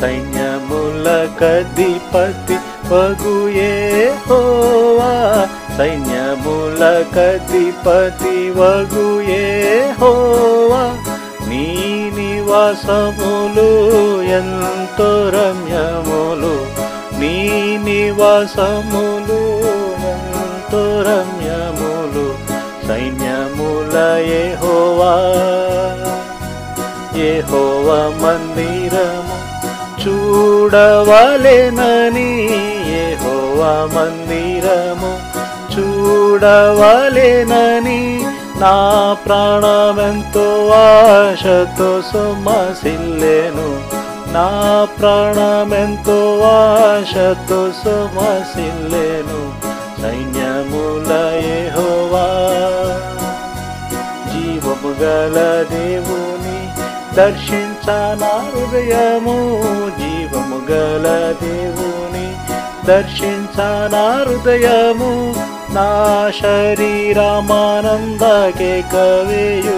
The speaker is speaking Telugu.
సైన్యములకధిపతి వగు యెహోవా, సైన్యములకధిపతి వగు యెహోవా, నీ నివాసములు ఎంతో రమ్యములు, నీ నివాసములు ఎంతో రమ్యములు. సైన్యముల యెహోవా, యెహోవా మందిరము చూడవలెనని, యెహోవా మందిరము చూడవలెనని, నా ప్రాణమెంతో ఆశతో సొమ్మసిల్లెను, నా ప్రాణమెంతో ఆశతో సొమ్మసిల్లెను. సైన్యముల యెహోవా, జీవము గల దేవుని దర్శించనా హృదయము, జీవము గల దేవుని దర్శించనా హృదయము, నా శరీరమానందకే కవేయు